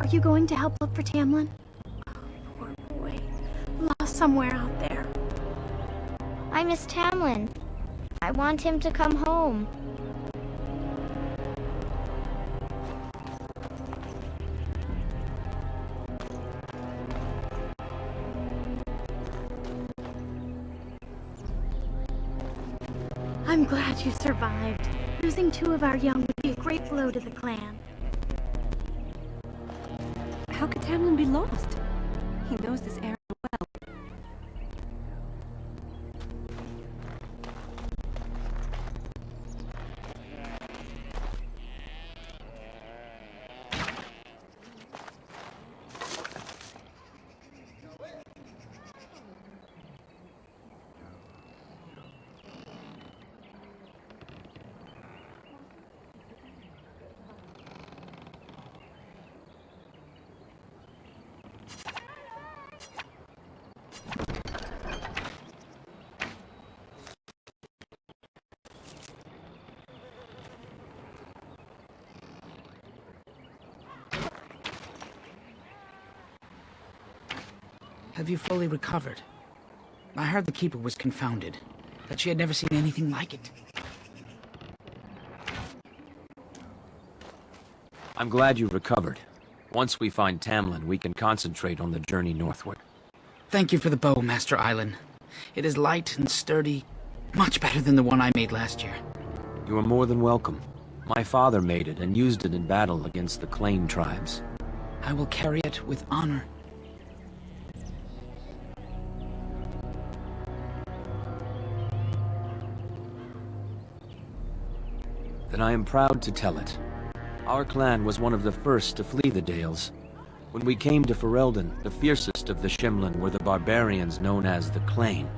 Are you going to help look for Tamlin? Oh, poor boy. Lost somewhere out there. I miss Tamlin. I want him to come home. I'm glad you survived. Losing 2 of our young would be a great blow to the clan. How could Tamlin be lost? He knows this area well. Have you fully recovered? I heard the Keeper was confounded, that she had never seen anything like it. I'm glad you recovered. Once we find Tamlin, we can concentrate on the journey northward. Thank you for the bow, Master Island. It is light and sturdy, much better than the one I made last year. You are more than welcome. My father made it and used it in battle against the Clane tribes. I will carry it with honor. Then I am proud to tell it. Our clan was one of the first to flee the Dales. When we came to Ferelden, the fiercest of the Shimlin were the barbarians known as the Clane.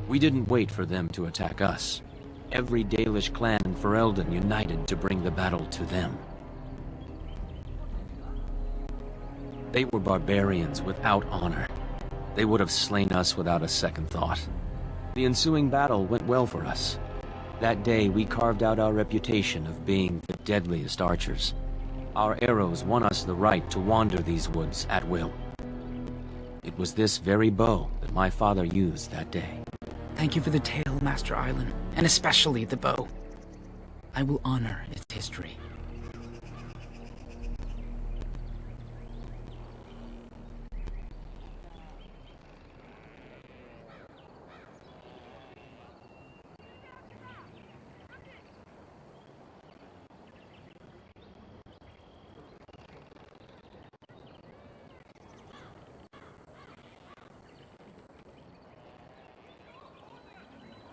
We didn't wait for them to attack us. Every Dalish clan in Ferelden united to bring the battle to them. They were barbarians without honor. They would have slain us without a second thought. The ensuing battle went well for us. That day, we carved out our reputation of being the deadliest archers. Our arrows won us the right to wander these woods at will. It was this very bow that my father used that day. Thank you for the tale, Master Island, and especially the bow. I will honor its history.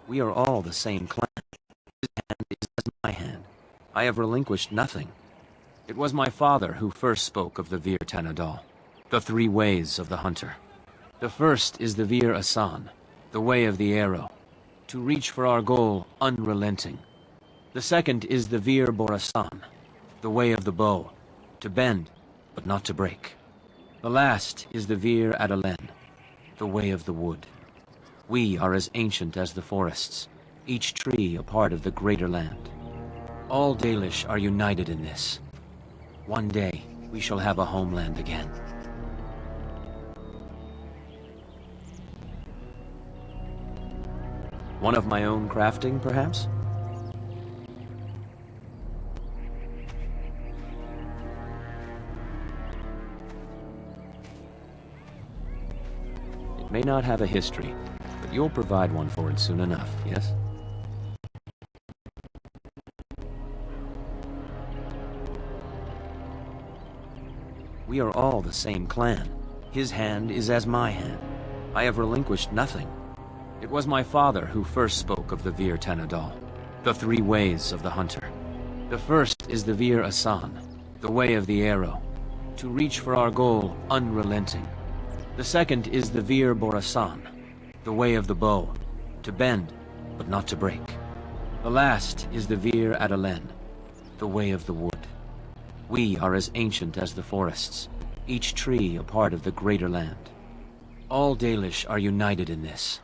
We are all the same clan. His hand is as my hand. I have relinquished nothing. It was my father who first spoke of the Vir Tanadal, the 3 ways of the hunter. The first is the Vir Asan, the way of the arrow, to reach for our goal unrelenting. The second is the Vir Borasan, the way of the bow, to bend but not to break. The last is the Vir Adalen, the way of the wood. We are as ancient as the forests, each tree a part of the greater land. All Dalish are united in this. One day, we shall have a homeland again. One of my own crafting, perhaps? It may not have a history, but you'll provide one for it soon enough, yes? We are all the same clan. His hand is as my hand. I have relinquished nothing. It was my father who first spoke of the Vir Tanadal, the 3 ways of the hunter. The first is the Vir Asan, the way of the arrow, to reach for our goal unrelenting. The second is the Vir Borasan, the way of the bow, to bend but not to break. The last is the Vir Adalen, the way of the wood. We are as ancient as the forests, each tree a part of the greater land. All Dalish are united in this.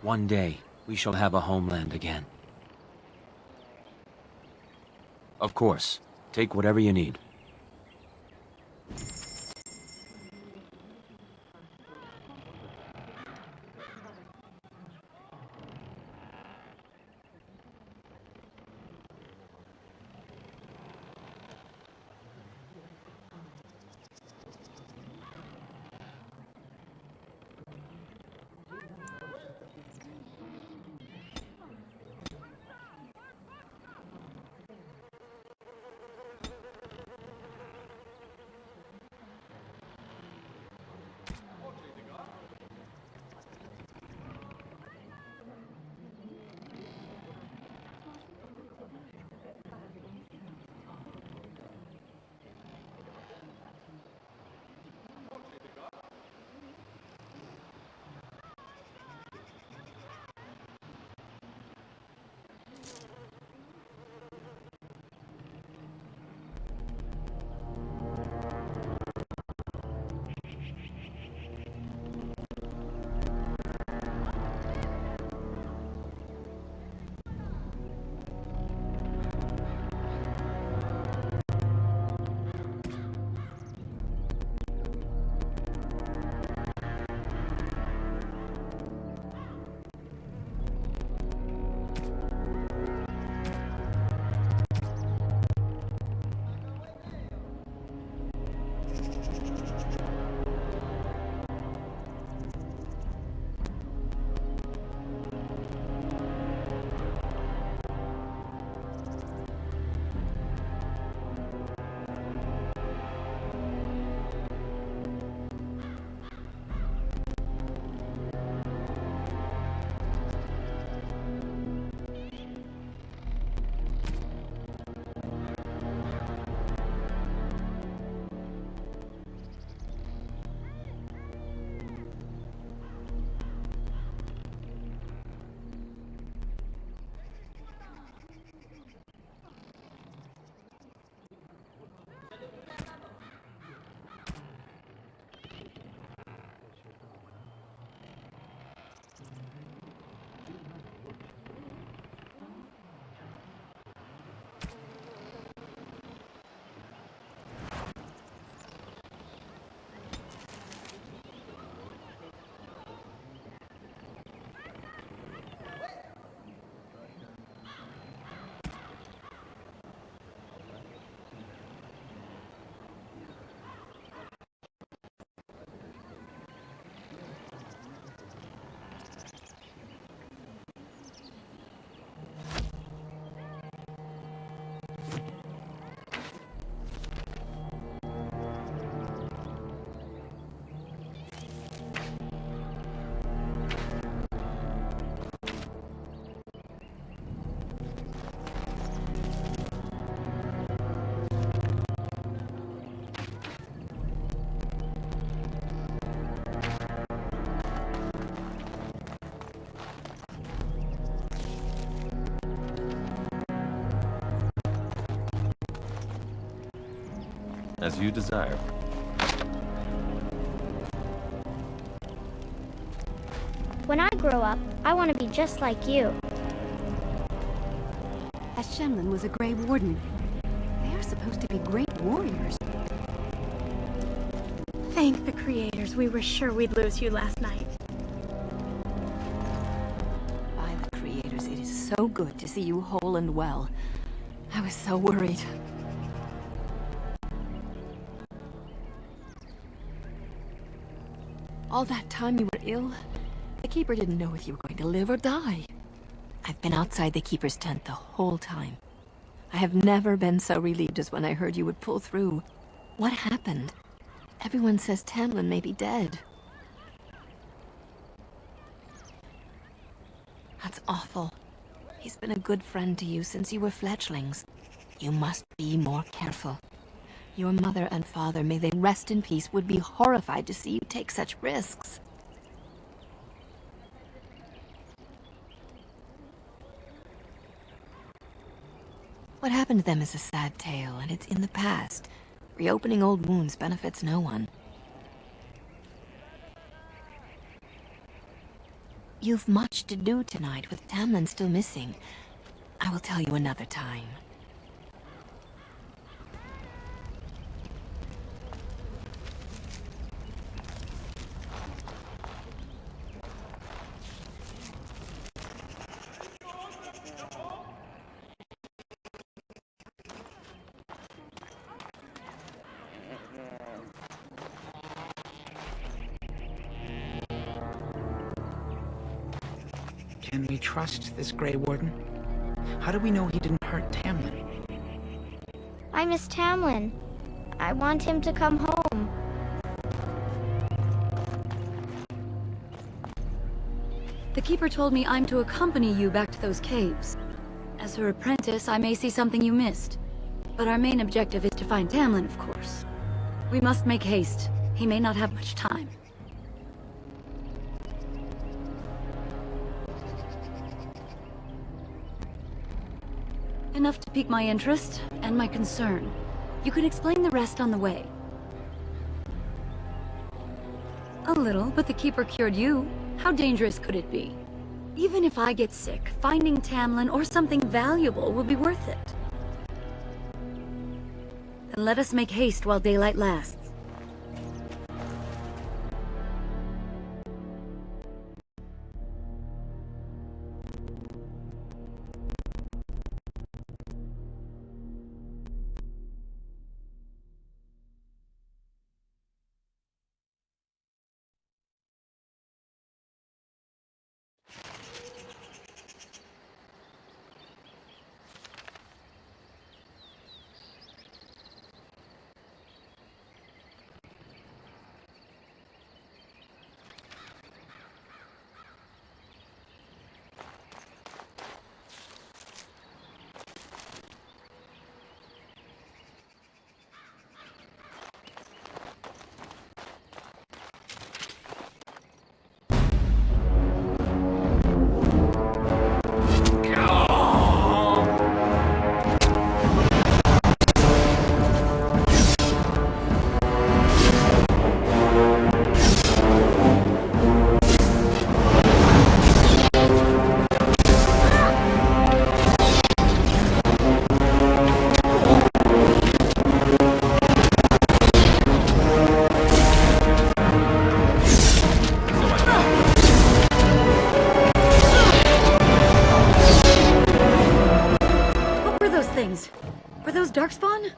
One day, we shall have a homeland again. Of course, take whatever you need. As you desire. When I grow up, I want to be just like you. As Shemlin was a Grey Warden. They are supposed to be great warriors. Thank the creators, we were sure we'd lose you last night. By the creators, it is so good to see you whole and well. I was so worried. All that time you were ill, the Keeper didn't know if you were going to live or die. I've been outside the Keeper's tent the whole time. I have never been so relieved as when I heard you would pull through. What happened? Everyone says Tamlin may be dead. That's awful. He's been a good friend to you since you were fledglings. You must be more careful. Your mother and father, may they rest in peace, would be horrified to see you take such risks. What happened to them is a sad tale, and it's in the past. Reopening old wounds benefits no one. You've much to do tonight with Tamlin still missing. I will tell you another time. Can we trust this Grey Warden? How do we know he didn't hurt Tamlin? I miss Tamlin. I want him to come home. The Keeper told me I'm to accompany you back to those caves. As her apprentice, I may see something you missed. But our main objective is to find Tamlin, of course. We must make haste. He may not have much time. Enough to pique my interest and my concern. You can explain the rest on the way. A little, but the Keeper cured you. How dangerous could it be? Even if I get sick, finding Tamlin or something valuable will be worth it. Then let us make haste while daylight lasts. Were those Darkspawn?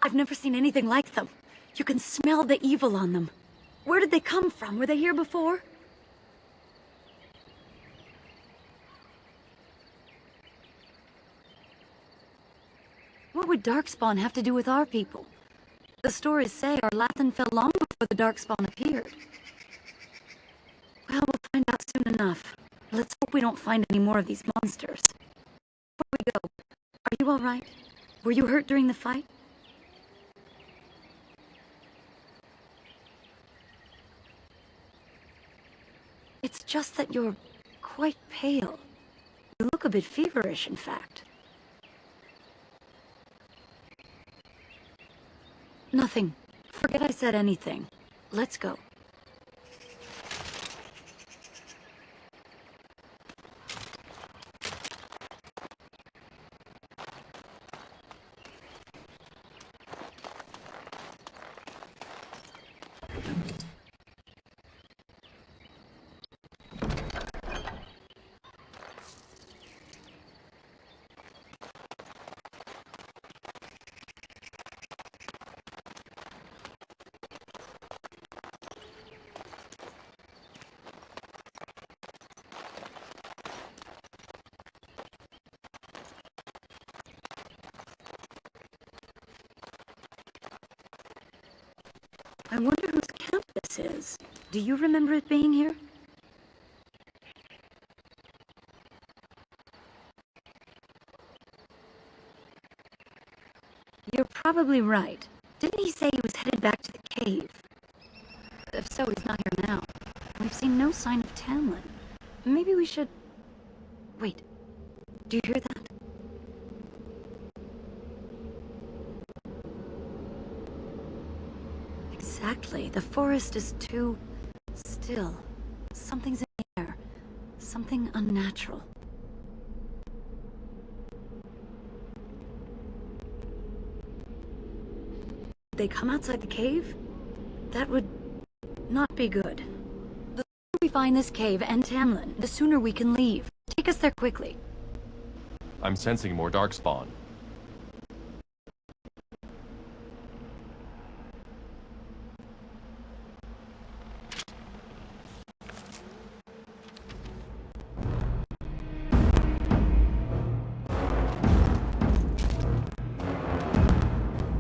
I've never seen anything like them. You can smell the evil on them. Where did they come from? Were they here before? What would Darkspawn have to do with our people? The stories say our Lathan fell long before the Darkspawn appeared. Well, we'll find out soon enough. Let's hope we don't find any more of these monsters. Before we go, are you all right? Were you hurt during the fight? It's just that you're quite pale. You look a bit feverish, in fact. Nothing. Forget I said anything. Let's go. I wonder whose camp this is. Do you remember it being here? You're probably right. Didn't he say he was headed back to the cave? If so, he's not here now. We've seen no sign of Tamlin. Maybe we should... Wait. Do you hear that? Exactly. The forest is too... still. Something's in the air. Something unnatural. They come outside the cave? That would not be good. The sooner we find this cave and Tamlin, the sooner we can leave. Take us there quickly. I'm sensing more darkspawn.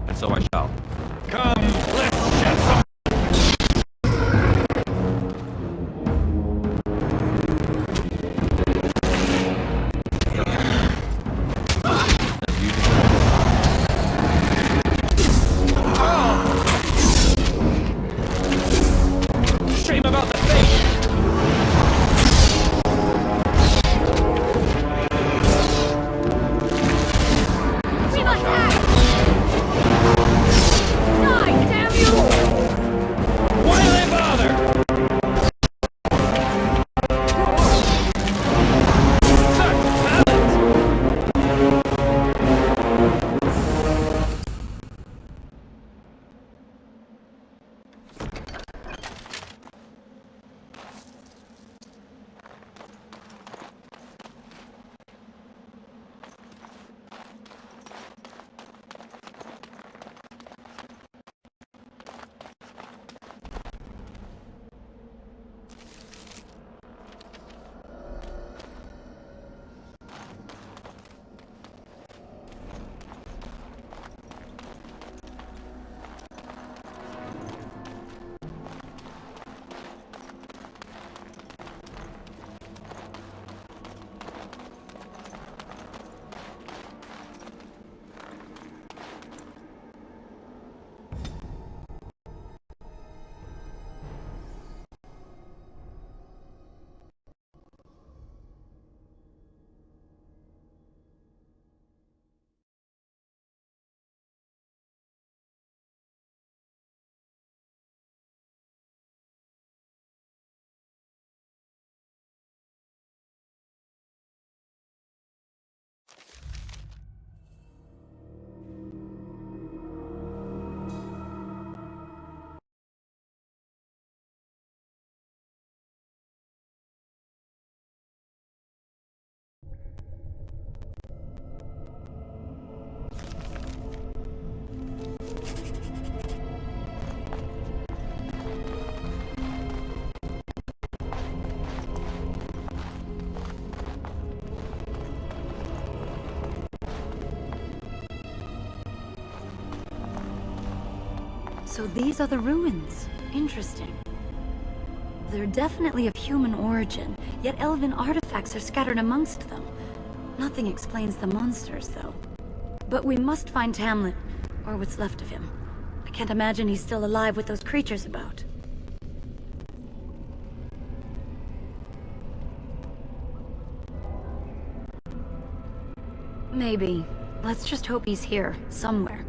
And so I shall. Come, let's shed some. Shame about the face! We must act! Die, damn you! Why do they bother? Such talent! So these are the ruins. Interesting. They're definitely of human origin, yet elven artifacts are scattered amongst them. Nothing explains the monsters, though. But we must find Tamlin, or what's left of him. I can't imagine he's still alive with those creatures about. Maybe. Let's just hope he's here, somewhere.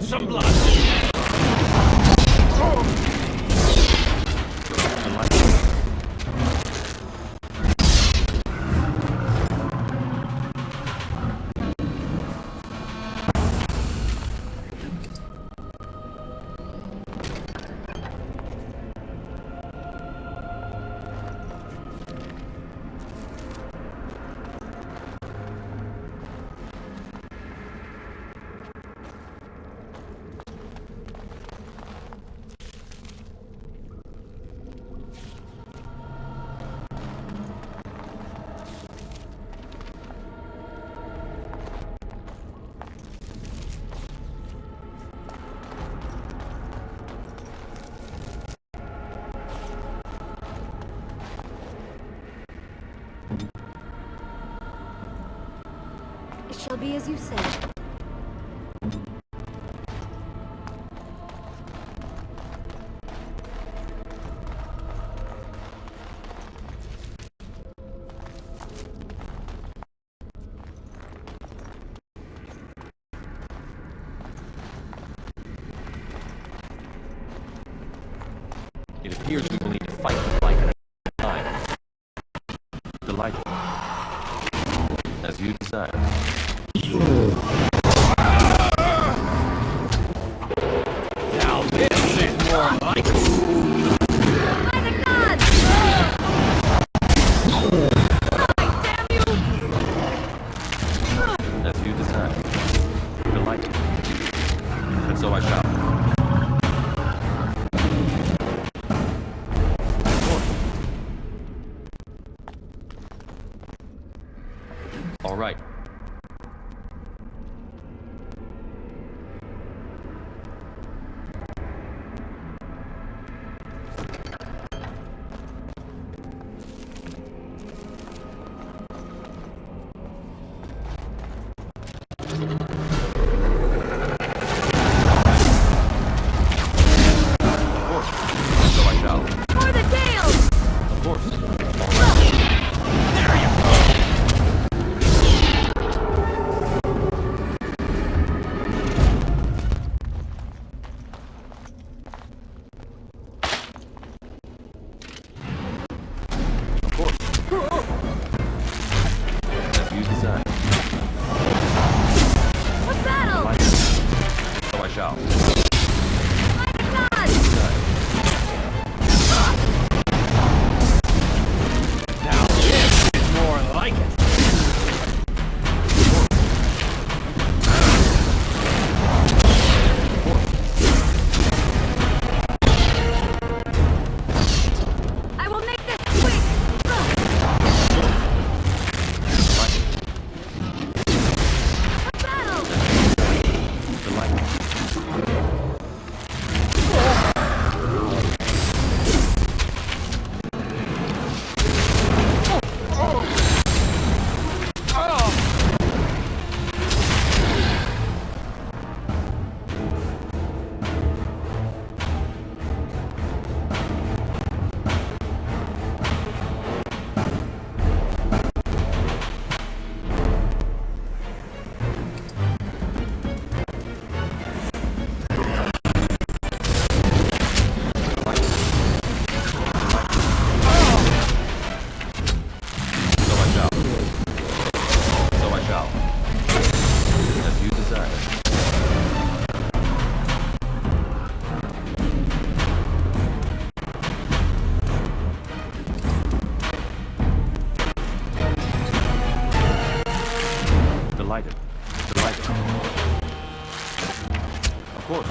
some blood! It shall be as you say. It appears we will need to fight the light at a time. Delighted. As you desire. Now this is more like it! By the gods! As you desire. Delighted. And so I shall. All right. Delighted. Delighted. Of course.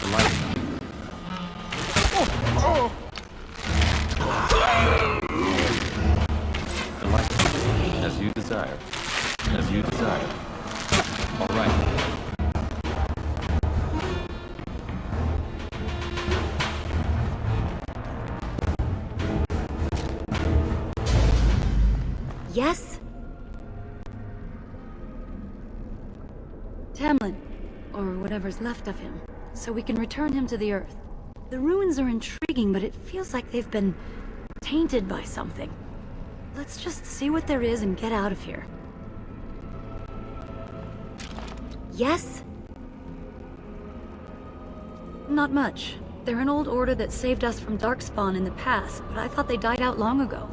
Delighted. Delighted. As you desire. As you desire. All right. Yes? Tamlin, or whatever's left of him, so we can return him to the Earth. The ruins are intriguing, but it feels like they've been tainted by something. Let's just see what there is and get out of here. Yes? Not much. They're an old order that saved us from Darkspawn in the past, but I thought they died out long ago.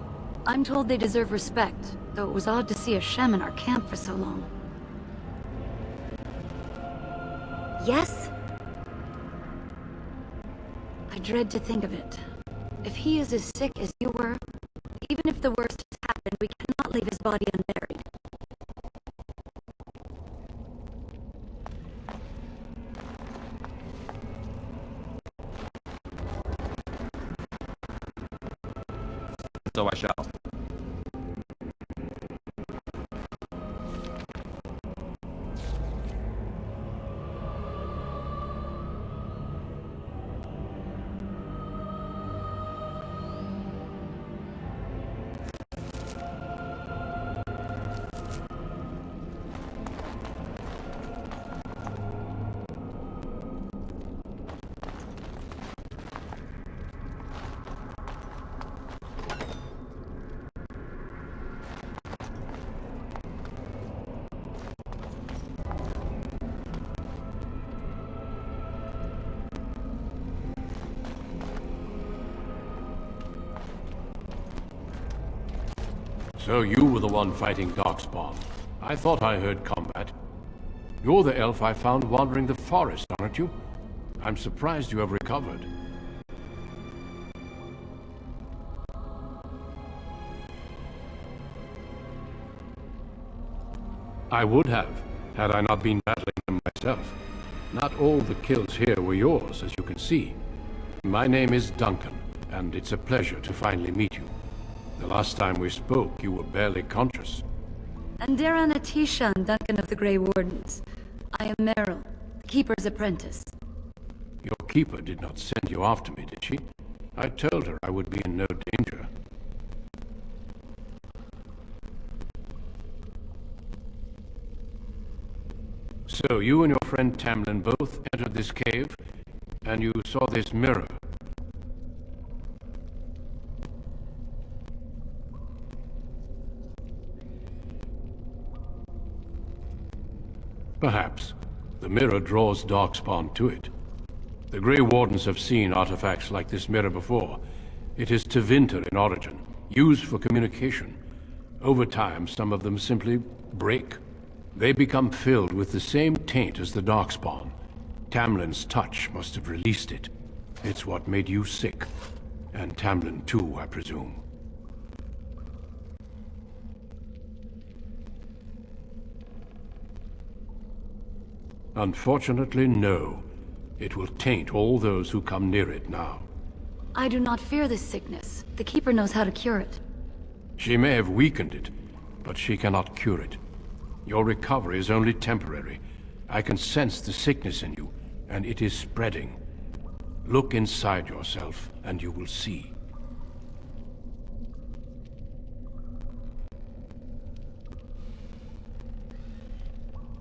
I'm told they deserve respect, though it was odd to see a Shem in our camp for so long. Yes? I dread to think of it. If he is as sick as you were, even if the worst has happened, we cannot leave his body unburied. So I shall. So you were the one fighting Darkspawn. I thought I heard combat. You're the elf I found wandering the forest, aren't you? I'm surprised you have recovered. I would have, had I not been battling them myself. Not all the kills here were yours, as you can see. My name is Duncan, and it's a pleasure to finally meet you. The last time we spoke, you were barely conscious. And Darren Atishan, Duncan of the Grey Wardens. I am Meryl, the Keeper's apprentice. Your keeper did not send you after me, did she? I told her I would be in no danger. So you and your friend Tamlin both entered this cave, and you saw this mirror. Perhaps. The mirror draws Darkspawn to it. The Grey Wardens have seen artifacts like this mirror before. It is Tevinter in origin, used for communication. Over time, some of them simply break. They become filled with the same taint as the Darkspawn. Tamlin's touch must have released it. It's what made you sick. And Tamlin too, I presume. Unfortunately, no. It will taint all those who come near it now. I do not fear this sickness. The Keeper knows how to cure it. She may have weakened it, but she cannot cure it. Your recovery is only temporary. I can sense the sickness in you, and it is spreading. Look inside yourself, and you will see.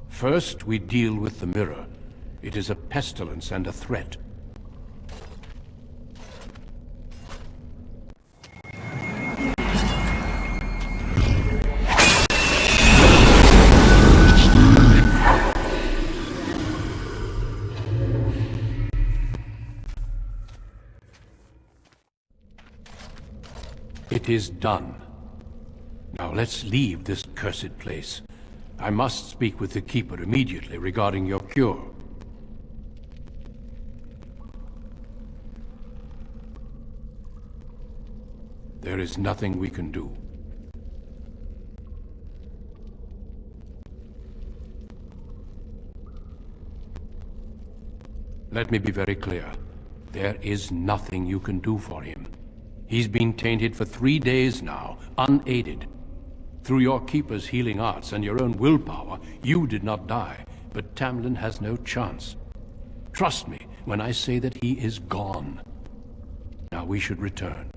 First, we deal with the mirror. It is a pestilence and a threat. It is done. Now let's leave this cursed place. I must speak with the Keeper immediately regarding your cure. There is nothing we can do. Let me be very clear. There is nothing you can do for him. He's been tainted for 3 days now, unaided. Through your Keeper's healing arts and your own willpower, you did not die, but Tamlin has no chance. Trust me when I say that he is gone. Now we should return.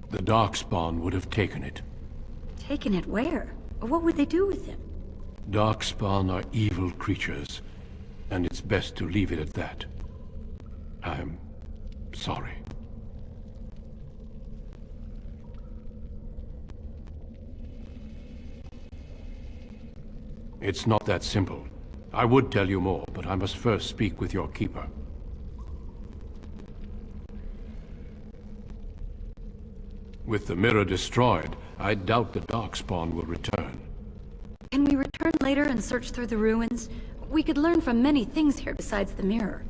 The Darkspawn would have taken it. Taken it where? Or what would they do with him? Darkspawn are evil creatures, and it's best to leave it at that. I'm sorry. It's not that simple. I would tell you more, but I must first speak with your keeper. With the mirror destroyed, I doubt the Darkspawn will return. Can we return later and search through the ruins? We could learn from many things here besides the mirror.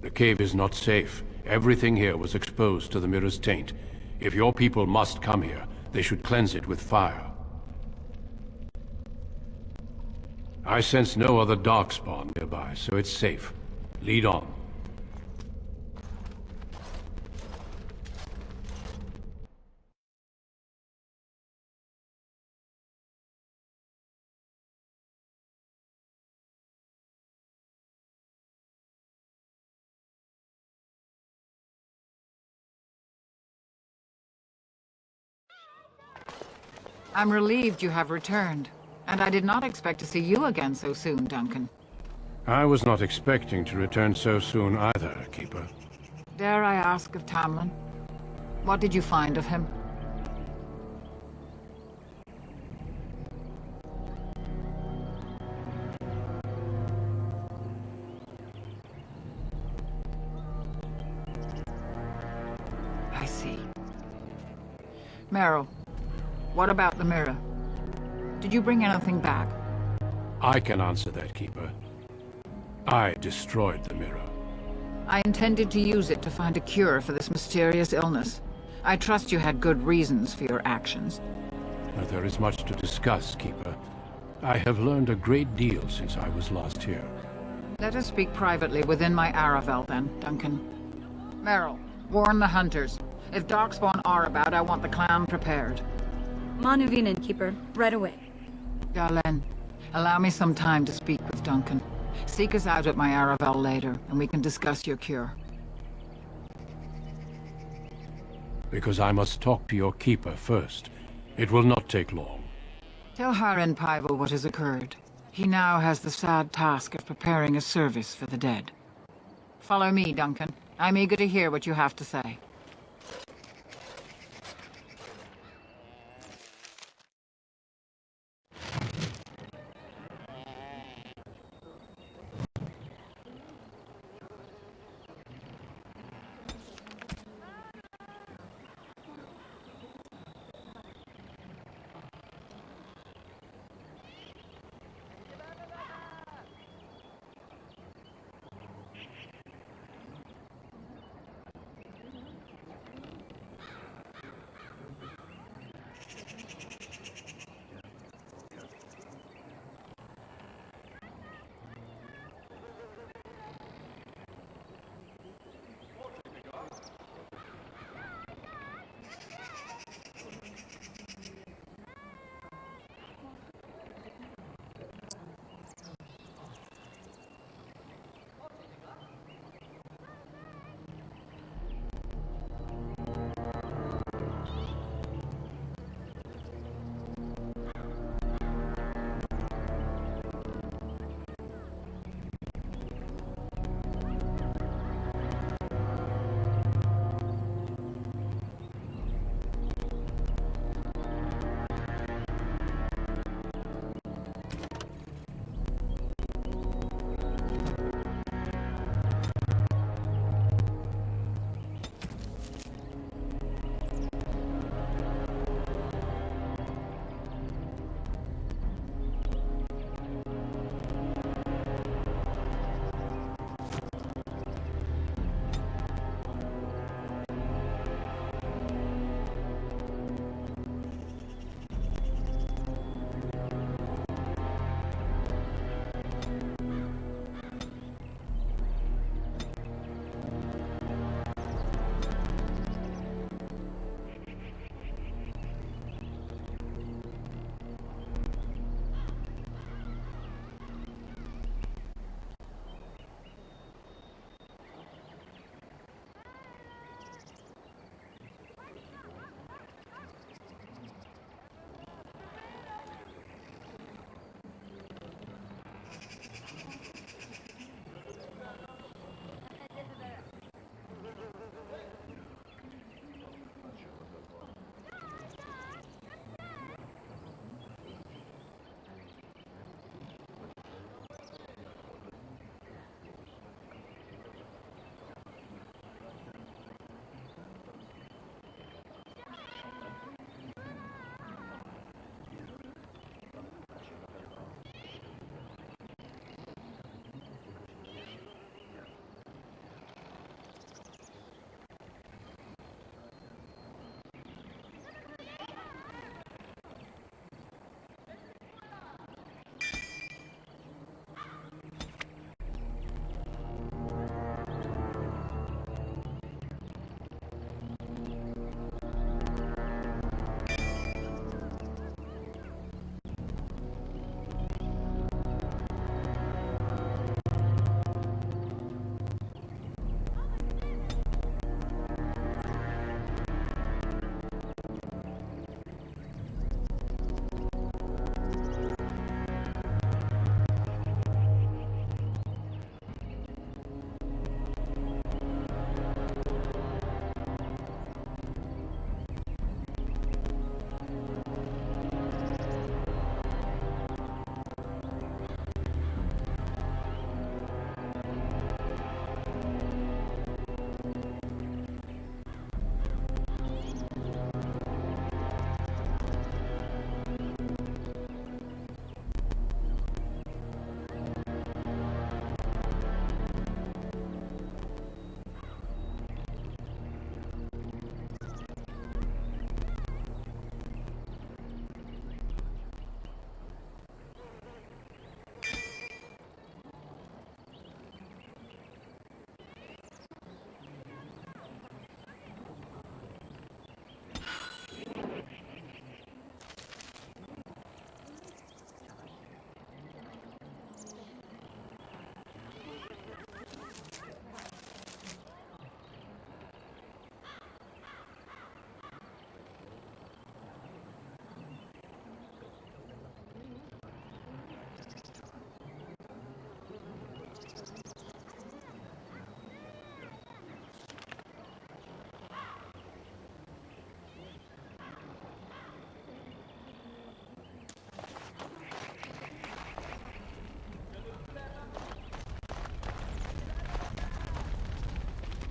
The cave is not safe. Everything here was exposed to the mirror's taint. If your people must come here, they should cleanse it with fire. I sense no other Darkspawn nearby, so it's safe. Lead on. I'm relieved you have returned, and I did not expect to see you again so soon, Duncan. I was not expecting to return so soon either, Keeper. Dare I ask of Tamlin? What did you find of him? I see. Meryl, what about the mirror? Did you bring anything back? I can answer that, Keeper. I destroyed the mirror. I intended to use it to find a cure for this mysterious illness. I trust you had good reasons for your actions. But there is much to discuss, Keeper. I have learned a great deal since I was last here. Let us speak privately within my Aravel, then, Duncan. Meryl, warn the hunters. If Darkspawn are about, I want the clan prepared. Manuvinen, Keeper. Right away. Galen, allow me some time to speak with Duncan. Seek us out at my Aravel later, and we can discuss your cure. Because I must talk to your Keeper first. It will not take long. Tell Haren Paival what has occurred. He now has the sad task of preparing a service for the dead. Follow me, Duncan. I'm eager to hear what you have to say.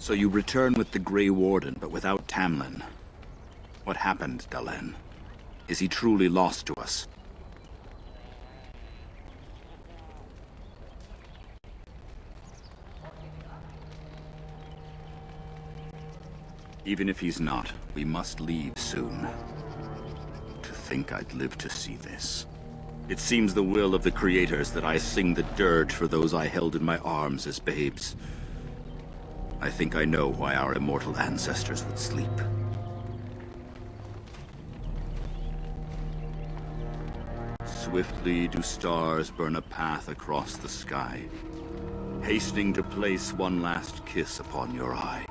So you return with the Grey Warden, but without Tamlin. What happened, Dalen? Is he truly lost to us? Even if he's not, we must leave soon. To think I'd live to see this. It seems the will of the creators that I sing the dirge for those I held in my arms as babes. I think I know why our immortal ancestors would sleep. Swiftly do stars burn a path across the sky, hastening to place one last kiss upon your eye.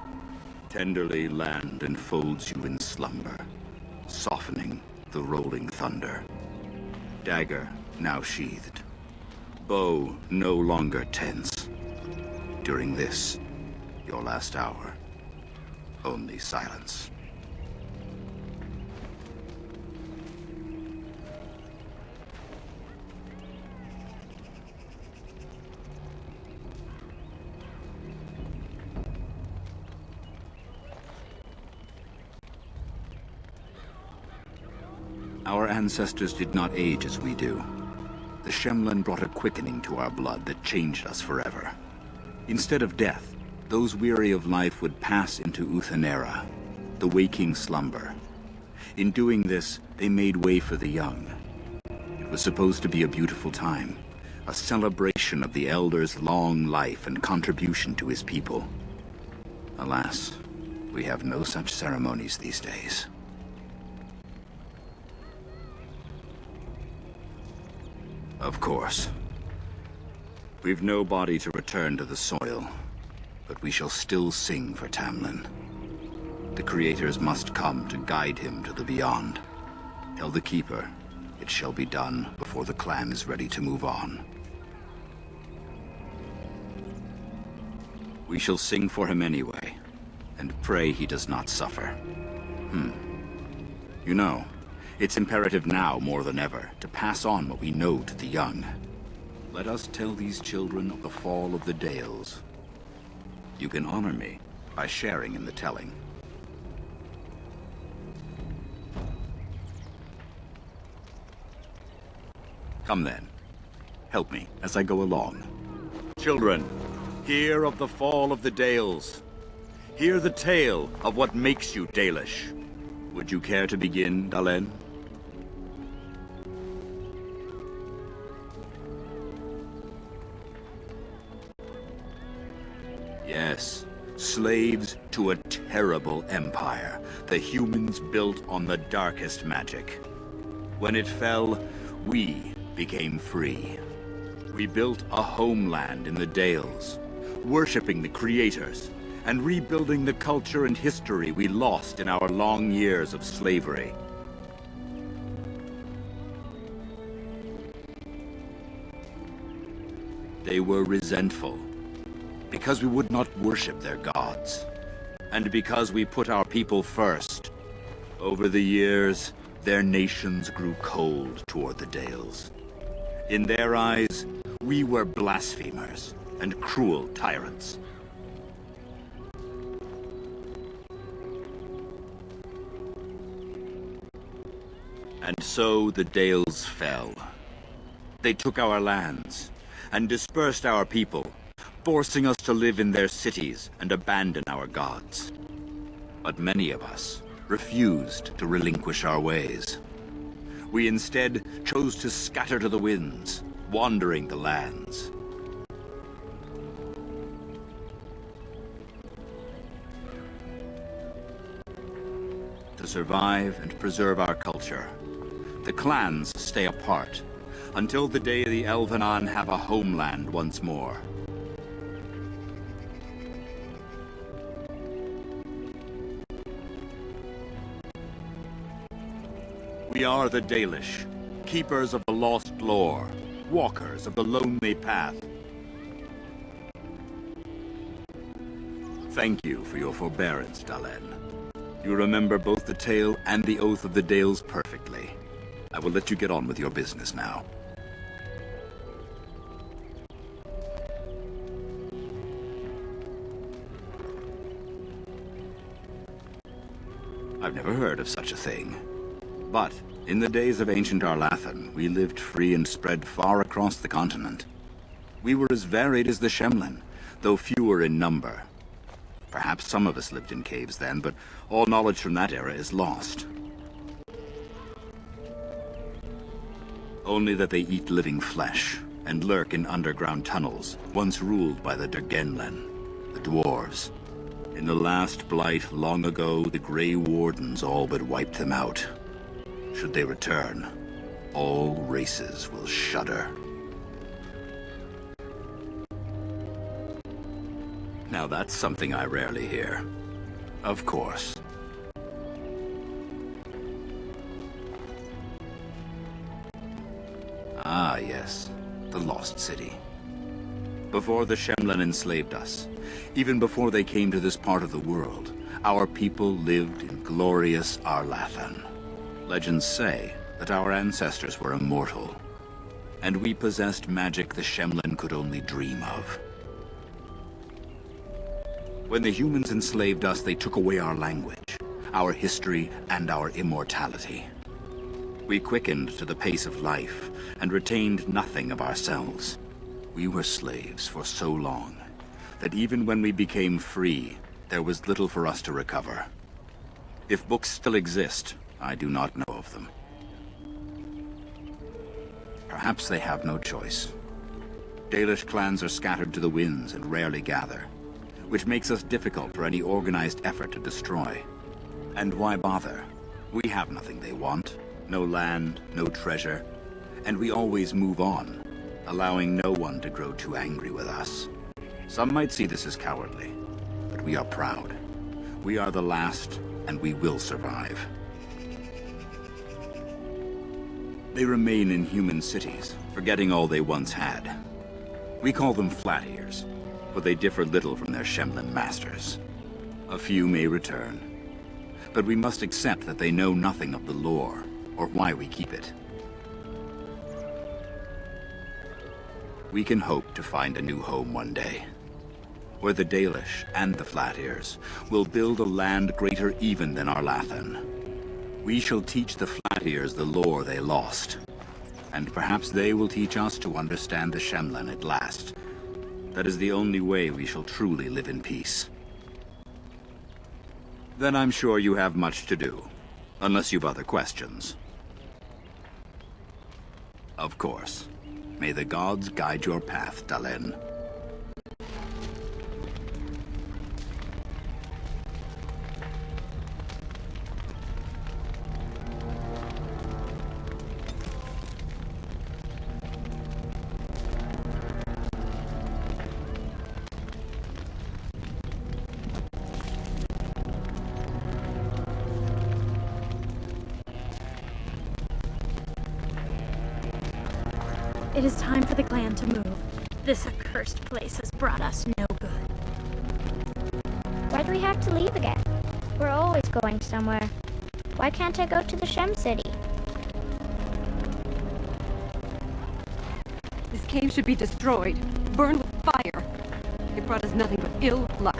Tenderly land enfolds you in slumber, softening the rolling thunder. Dagger now sheathed, bow no longer tense. During this, your last hour, only silence. Our ancestors did not age as we do. The Shemlen brought a quickening to our blood that changed us forever. Instead of death, those weary of life would pass into Uthanera, the waking slumber. In doing this, they made way for the young. It was supposed to be a beautiful time, a celebration of the Elder's long life and contribution to his people. Alas, we have no such ceremonies these days. Of course. We've no body to return to the soil, but we shall still sing for Tamlin. The creators must come to guide him to the beyond. Tell the Keeper, it shall be done before the clan is ready to move on. We shall sing for him anyway, and pray he does not suffer. You know, it's imperative now more than ever to pass on what we know to the young. Let us tell these children of the fall of the Dales. You can honor me by sharing in the telling. Come then, help me as I go along. Children, hear of the fall of the Dales. Hear the tale of what makes you Dalish. Would you care to begin, Dalen? Yes, slaves to a terrible empire the humans built on the darkest magic. When it fell, we became free. We built a homeland in the Dales, worshipping the creators, and rebuilding the culture and history we lost in our long years of slavery. They were resentful, because we would not worship their gods, and because we put our people first. Over the years, their nations grew cold toward the Dales. In their eyes, we were blasphemers and cruel tyrants. And so the Dales fell. They took our lands and dispersed our people, forcing us to live in their cities and abandon our gods. But many of us refused to relinquish our ways. We instead chose to scatter to the winds, wandering the lands. To survive and preserve our culture, the clans stay apart until the day the Elvenon have a homeland once more. We are the Dalish, keepers of the lost lore, walkers of the lonely path. Thank you for your forbearance, Dalen. You remember both the tale and the Oath of the Dales perfectly. I will let you get on with your business now. I've never heard of such a thing. But in the days of ancient Arlathan, we lived free and spread far across the continent. We were as varied as the Shemlin, though fewer in number. Perhaps some of us lived in caves then, but all knowledge from that era is lost. Only that they eat living flesh, and lurk in underground tunnels, once ruled by the Dergenlen, the dwarves. In the last blight long ago, the Grey Wardens all but wiped them out. Should they return, all races will shudder. Now that's something I rarely hear. Of course. Ah, yes. The Lost City. Before the Shemlen enslaved us, even before they came to this part of the world, our people lived in glorious Arlathan. Legends say that our ancestors were immortal, and we possessed magic the Shemlen could only dream of. When the humans enslaved us, they took away our language, our history, and our immortality. We quickened to the pace of life, and retained nothing of ourselves. We were slaves for so long, that even when we became free, there was little for us to recover. If books still exist, I do not know of them. Perhaps they have no choice. Dalish clans are scattered to the winds and rarely gather, which makes us difficult for any organized effort to destroy. And why bother? We have nothing they want. No land, no treasure, and we always move on, allowing no one to grow too angry with us. Some might see this as cowardly, but we are proud. We are the last, and we will survive. They remain in human cities, forgetting all they once had. We call them Flat Ears, but they differ little from their Shemlen masters. A few may return, but we must accept that they know nothing of the lore, or why we keep it. We can hope to find a new home one day, where the Dalish and the Flat Ears will build a land greater even than Arlathan. We shall teach the Flat Ears the lore they lost, and perhaps they will teach us to understand the Shemlen at last. That is the only way we shall truly live in peace. Then I'm sure you have much to do, unless you've other questions. Of course. May the gods guide your path, Dalen. It is time for the clan to move. This accursed place has brought us no good. Why do we have to leave again? We're always going somewhere. Why can't I go to the Shem City? This cave should be destroyed, burned with fire. It brought us nothing but ill luck.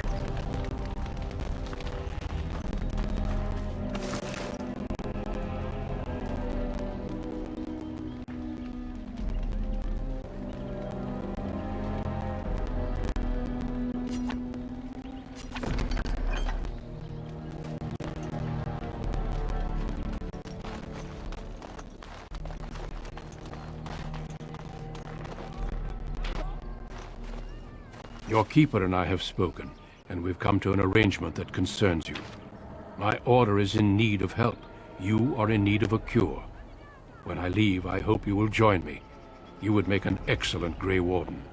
Your keeper and I have spoken, and we've come to an arrangement that concerns you. My order is in need of help. You are in need of a cure. When I leave, I hope you will join me. You would make an excellent Grey Warden.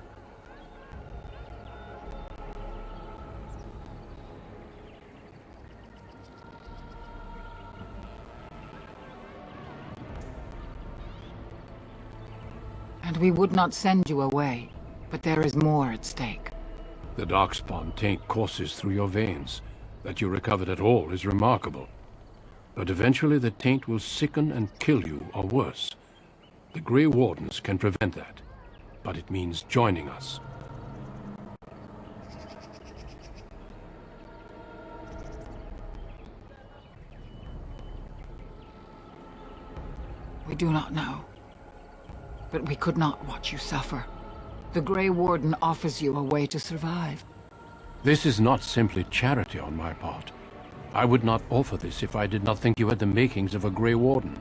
And we would not send you away, but there is more at stake. The Darkspawn taint courses through your veins. That you recovered at all is remarkable. But eventually the taint will sicken and kill you, or worse. The Grey Wardens can prevent that, but it means joining us. We do not know. But we could not watch you suffer. The Grey Warden offers you a way to survive. This is not simply charity on my part. I would not offer this if I did not think you had the makings of a Grey Warden.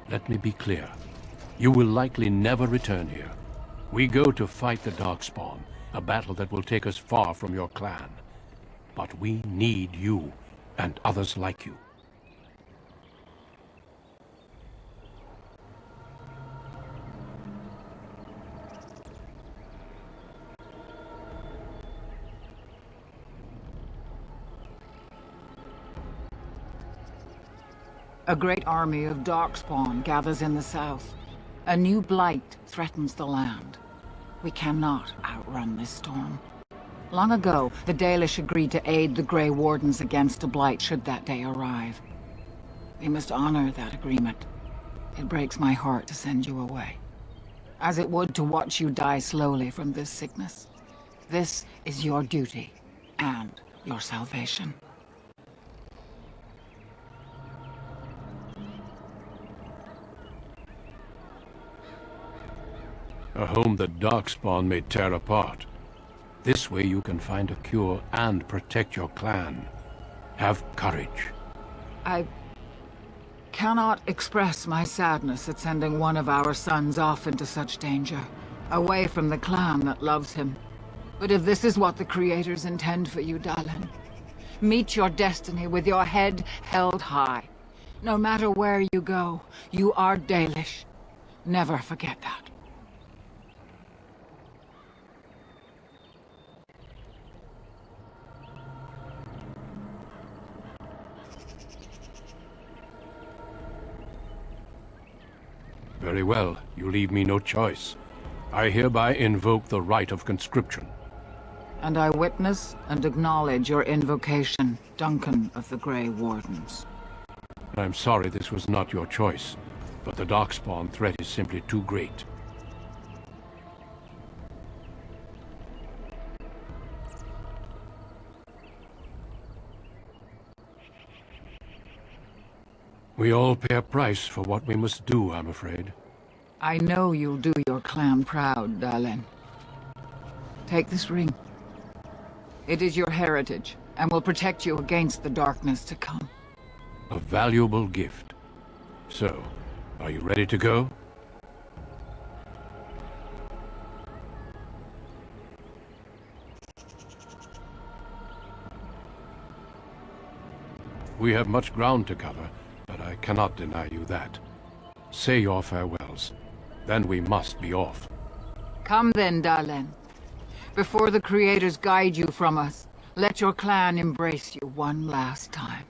Let me be clear. You will likely never return here. We go to fight the Darkspawn, a battle that will take us far from your clan. But we need you, and others like you. A great army of Darkspawn gathers in the south. A new blight threatens the land. We cannot outrun this storm. Long ago, the Dalish agreed to aid the Grey Wardens against a blight should that day arrive. We must honor that agreement. It breaks my heart to send you away, as it would to watch you die slowly from this sickness. This is your duty, and your salvation. A home that Darkspawn may tear apart. This way you can find a cure and protect your clan. Have courage. I cannot express my sadness at sending one of our sons off into such danger, away from the clan that loves him. But if this is what the Creators intend for you, Dalen, meet your destiny with your head held high. No matter where you go, you are Dalish. Never forget that. Very well, you leave me no choice. I hereby invoke the right of conscription. And I witness and acknowledge your invocation, Duncan of the Grey Wardens. I'm sorry this was not your choice, but the Darkspawn threat is simply too great. We all pay a price for what we must do, I'm afraid. I know you'll do your clan proud, Dalen. Take this ring. It is your heritage, and will protect you against the darkness to come. A valuable gift. So, are you ready to go? We have much ground to cover, but I cannot deny you that. Say your farewells. Then we must be off. Come then, Dalen. Before the Creators guide you from us, let your clan embrace you one last time.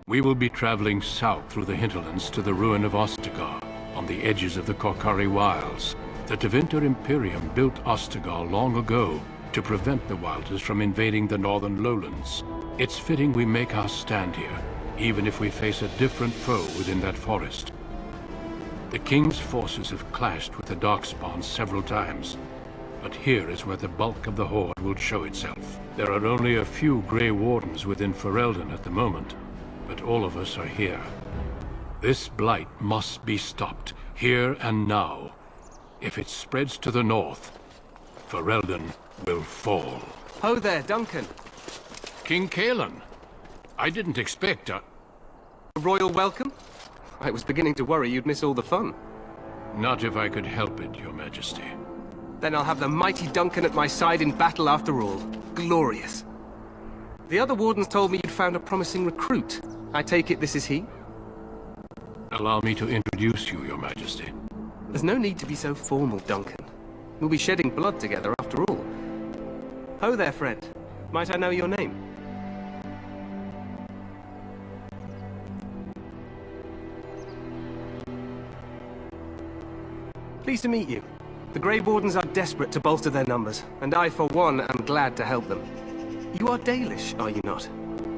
We will be traveling south through the hinterlands to the ruin of Ostagar, on the edges of the Korkari Wilds. The Tevinter Imperium built Ostagar long ago to prevent the Wilders from invading the northern lowlands. It's fitting we make our stand here, even if we face a different foe within that forest. The King's forces have clashed with the Darkspawn several times, but here is where the bulk of the Horde will show itself. There are only a few Grey Wardens within Ferelden at the moment, but all of us are here. This blight must be stopped, here and now. If it spreads to the north, Ferelden will fall. Ho there, Duncan. King Kaelan. I didn't expect a royal welcome? I was beginning to worry you'd miss all the fun. Not if I could help it, Your Majesty. Then I'll have the mighty Duncan at my side in battle after all. Glorious. The other wardens told me you'd found a promising recruit. I take it this is he? Allow me to introduce you, Your Majesty. There's no need to be so formal, Duncan. We'll be shedding blood together after all. Ho there, friend. Might I know your name? Pleased to meet you. The Grey Wardens are desperate to bolster their numbers, and I, for one, am glad to help them. You are Dalish, are you not?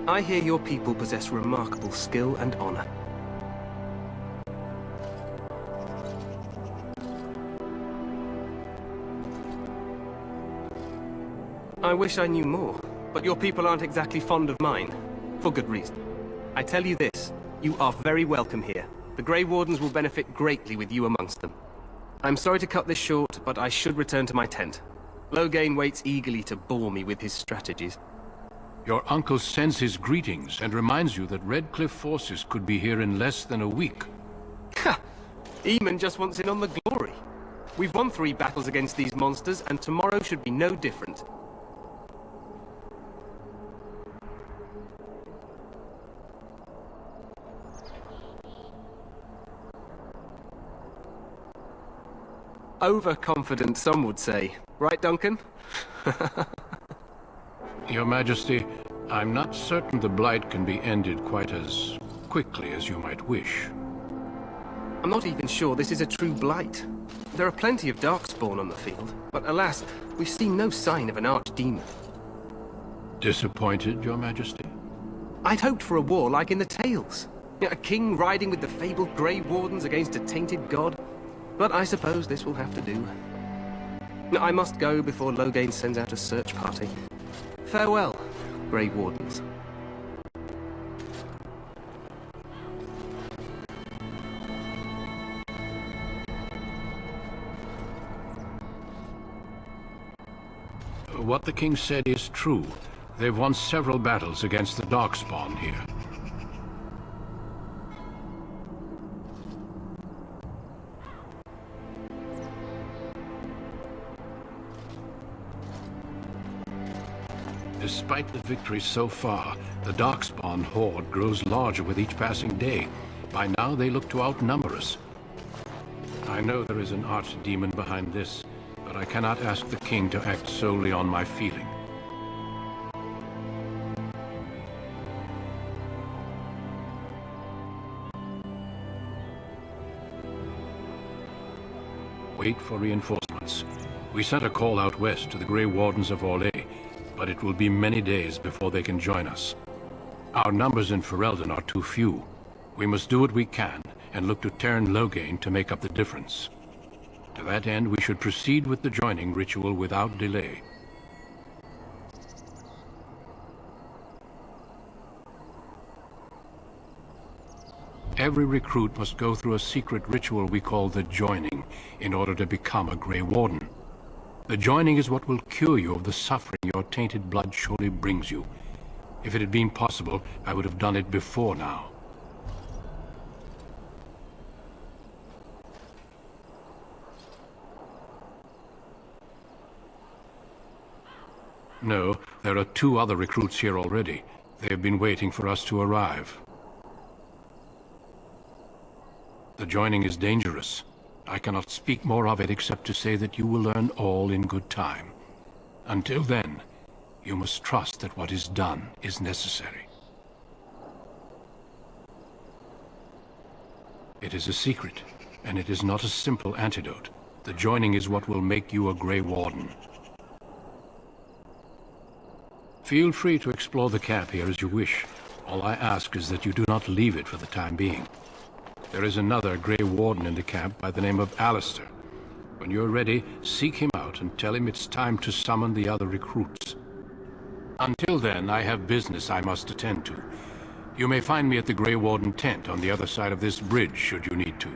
I hear your people possess remarkable skill and honor. I wish I knew more, but your people aren't exactly fond of mine. For good reason. I tell you this, you are very welcome here. The Grey Wardens will benefit greatly with you amongst them. I'm sorry to cut this short, but I should return to my tent. Loghain waits eagerly to bore me with his strategies. Your uncle sends his greetings and reminds you that Redcliffe forces could be here in less than a week. Ha! Eamon just wants in on the glory. We've won 3 battles against these monsters, and tomorrow should be no different. Overconfident, some would say. Right, Duncan? Your Majesty, I'm not certain the blight can be ended quite as quickly as you might wish. I'm not even sure this is a true blight. There are plenty of darkspawn on the field, but alas, we've seen no sign of an archdemon. Disappointed, Your Majesty? I'd hoped for a war like in the tales. A king riding with the fabled Grey Wardens against a tainted god. But I suppose this will have to do. I must go before Loghain sends out a search party. Farewell, Grey Wardens. What the king said is true. They've won several battles against the Darkspawn here. Despite the victories so far, the Darkspawn horde grows larger with each passing day. By now, they look to outnumber us. I know there is an archdemon behind this, but I cannot ask the king to act solely on my feeling. Wait for reinforcements. We sent a call out west to the Grey Wardens of Orlais, but it will be many days before they can join us. Our numbers in Ferelden are too few. We must do what we can and look to Teyrn Loghain to make up the difference. To that end, we should proceed with the joining ritual without delay. Every recruit must go through a secret ritual we call the joining in order to become a Grey Warden. The joining is what will cure you of the suffering your tainted blood surely brings you. If it had been possible, I would have done it before now. No, there are 2 other recruits here already. They have been waiting for us to arrive. The joining is dangerous. I cannot speak more of it except to say that you will learn all in good time. Until then, you must trust that what is done is necessary. It is a secret, and it is not a simple antidote. The joining is what will make you a Grey Warden. Feel free to explore the camp here as you wish. All I ask is that you do not leave it for the time being. There is another Grey Warden in the camp by the name of Alistair. When you're ready, seek him out and tell him it's time to summon the other recruits. Until then, I have business I must attend to. You may find me at the Grey Warden tent on the other side of this bridge, should you need to.